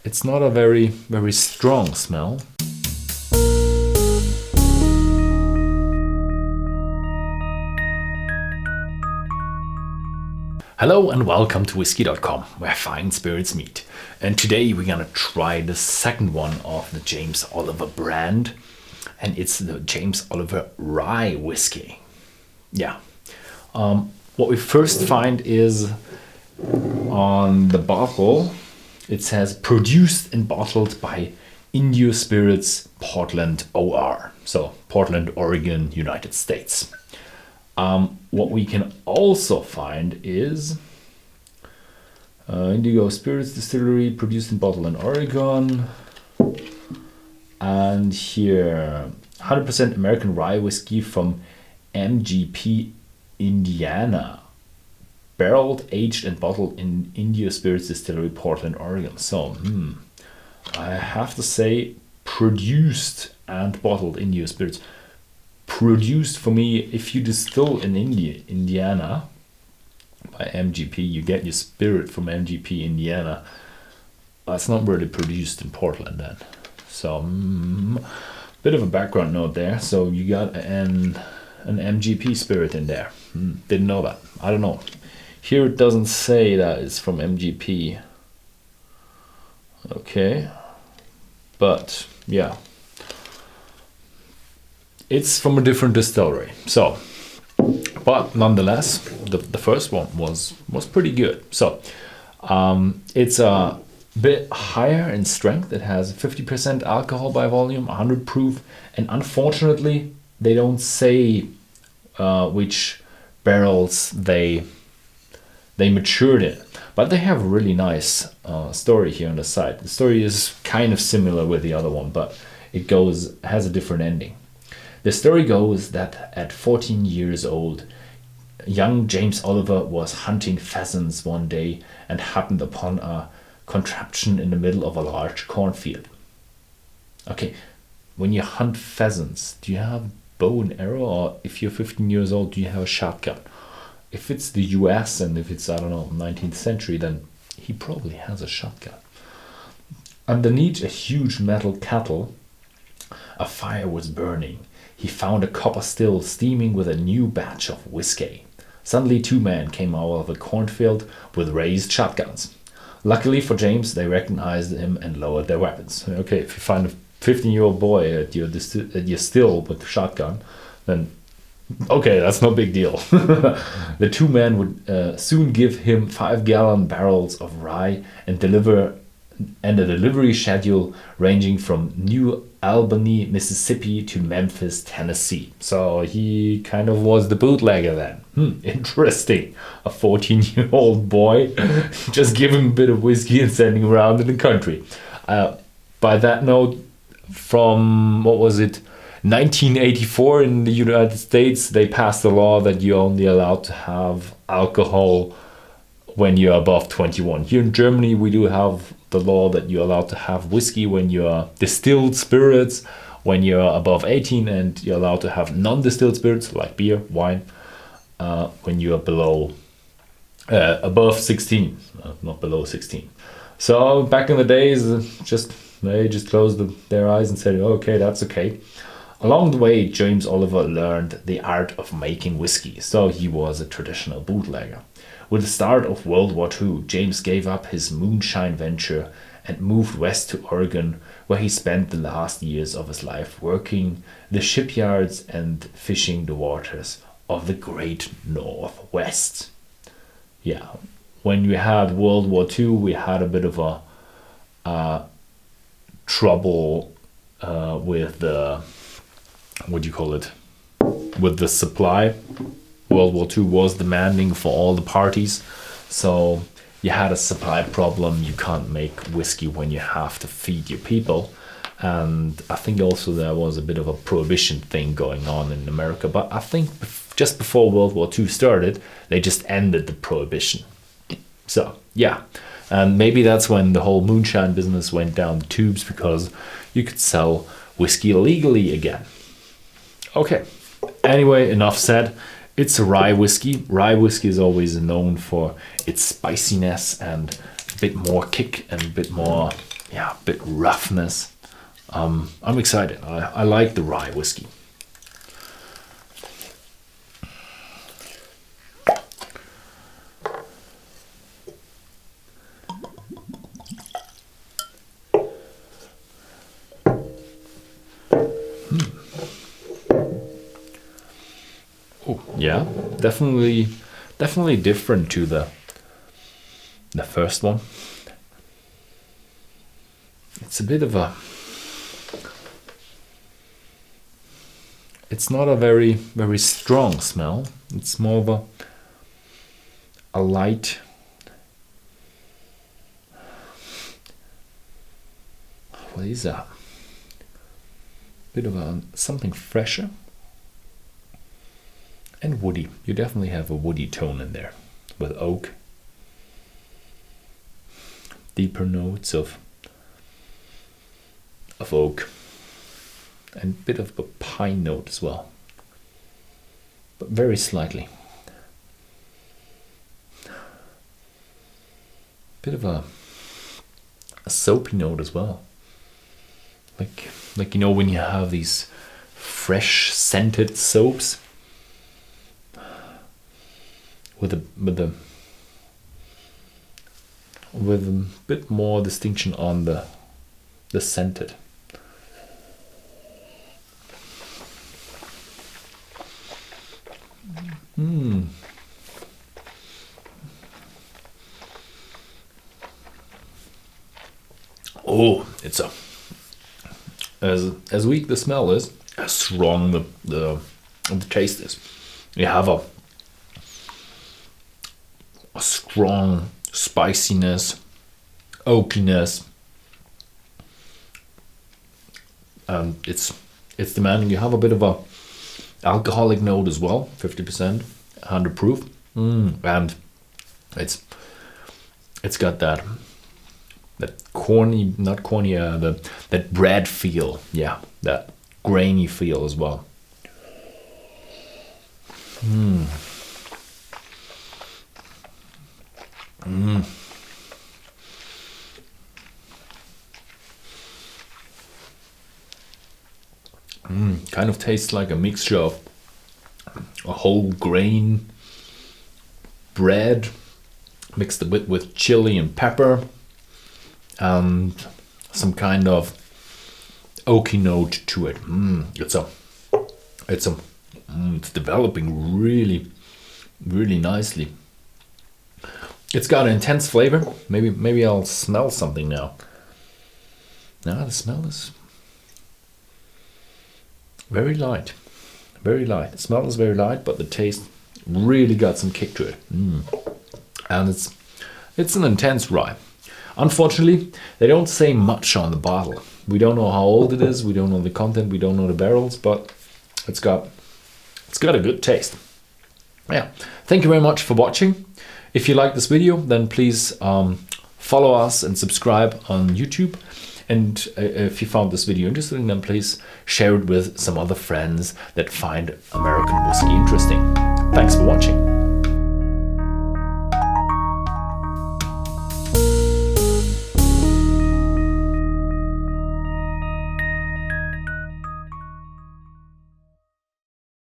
it's not a very, very strong smell. Hello and welcome to Whisky.com, where fine spirits meet. And today we're gonna try the second one of the James Oliver brand, and it's the James Oliver Rye Whiskey. Yeah. What we first find is on the bottle, it says produced and bottled by Indio Spirits, Portland, OR. So Portland, Oregon, United States. What we can also find is Indigo Spirits Distillery, produced and bottled in Oregon. And here, 100% American rye whiskey from MGP, Indiana. Barreled, aged and bottled in Indio Spirits Distillery, Portland, Oregon. So, I have to say, produced and bottled Indio Spirits. Produced, for me, if you distill in Indiana by MGP, you get your spirit from MGP Indiana. That's not really produced in Portland then. So bit of a background note there. So you got an MGP spirit in there. Didn't know that. I don't know. Here it doesn't say that it's from MGP. Okay, but yeah. It's from a different distillery. So, but nonetheless, the first one was pretty good. So, it's a bit higher in strength. It has 50% alcohol by volume, 100 proof, and unfortunately, they don't say which barrels they matured in. But they have a really nice story here on the side. The story is kind of similar with the other one, but it has a different ending. The story goes that at 14 years old, young James Oliver was hunting pheasants one day and happened upon a contraption in the middle of a large cornfield. Okay, when you hunt pheasants, do you have bow and arrow, or if you're 15 years old, do you have a shotgun? If it's the US and if it's, 19th century, then he probably has a shotgun. Underneath a huge metal kettle, a fire was burning. He found a copper still steaming with a new batch of whiskey. Suddenly 2 men came out of the cornfield with raised shotguns. Luckily for James, they recognized him and lowered their weapons. Okay, if you find a 15-year-old boy at your still with a shotgun, then okay, that's no big deal. The 2 men would soon give him 5-gallon barrels of rye and a delivery schedule ranging from New Albany, Mississippi to Memphis, Tennessee. So he kind of was the bootlegger then. Interesting. A 14-year-old boy, just give him a bit of whiskey and sending around in the country. By that note, from, 1984 in the United States, they passed a law that you're only allowed to have alcohol when you're above 21. Here in Germany, we do have the law that you're allowed to have whiskey when you're distilled spirits, when you're above 18, and you're allowed to have non-distilled spirits like beer, wine, when you're above 16, not below 16. So back in the days, they just closed their eyes and said, okay, that's okay. Along the way, James Oliver learned the art of making whiskey, so he was a traditional bootlegger. With the start of World War II, James gave up his moonshine venture and moved west to Oregon, where he spent the last years of his life working the shipyards and fishing the waters of the Great Northwest. Yeah, when we had World War II, we had a bit of a trouble with the, with the supply. World War II was demanding for all the parties, so you had a supply problem. You can't make whiskey when you have to feed your people, and I think also there was a bit of a prohibition thing going on in America, but I think just before World War II started, they just ended the prohibition. So yeah, and maybe that's when the whole moonshine business went down the tubes, because you could sell whiskey legally again. Okay, anyway, enough said. It's a rye whiskey. Rye whiskey is always known for its spiciness and a bit more kick and a bit more yeah, a bit roughness. I'm excited. I like the rye whiskey. Oh yeah, definitely different to the first one. It's a bit of a, it's not a very strong smell. It's more of a light, what is that? Bit of a something fresher and woody. You definitely have a woody tone in there with oak, deeper notes of oak, and a bit of a pine note as well, but very slightly. Bit of a soapy note as well, like you know when you have these fresh scented soaps with a bit more distinction on the scented. Oh, it's as weak the smell is, as strong the taste is. You have a strong spiciness, oakiness. It's demanding. You have a bit of a alcoholic note as well, 50%, 100 proof, and it's got that corny, not corny, that bread feel, yeah, that grainy feel as well. Kind of tastes like a mixture of a whole grain bread mixed a bit with chili and pepper, and some kind of oaky note to it. It's developing really nicely. It's got an intense flavor. Maybe I'll smell something now. Now the smell is very light. The smell is very light, but the taste really got some kick to it. And it's an intense rye. Unfortunately, they don't say much on the bottle. We don't know how old it is. We don't know the content. We don't know the barrels, but it's got a good taste. Yeah. Thank you very much for watching. If you like this video, then please follow us and subscribe on YouTube. And if you found this video interesting, then please share it with some other friends that find American whiskey interesting. Thanks for watching.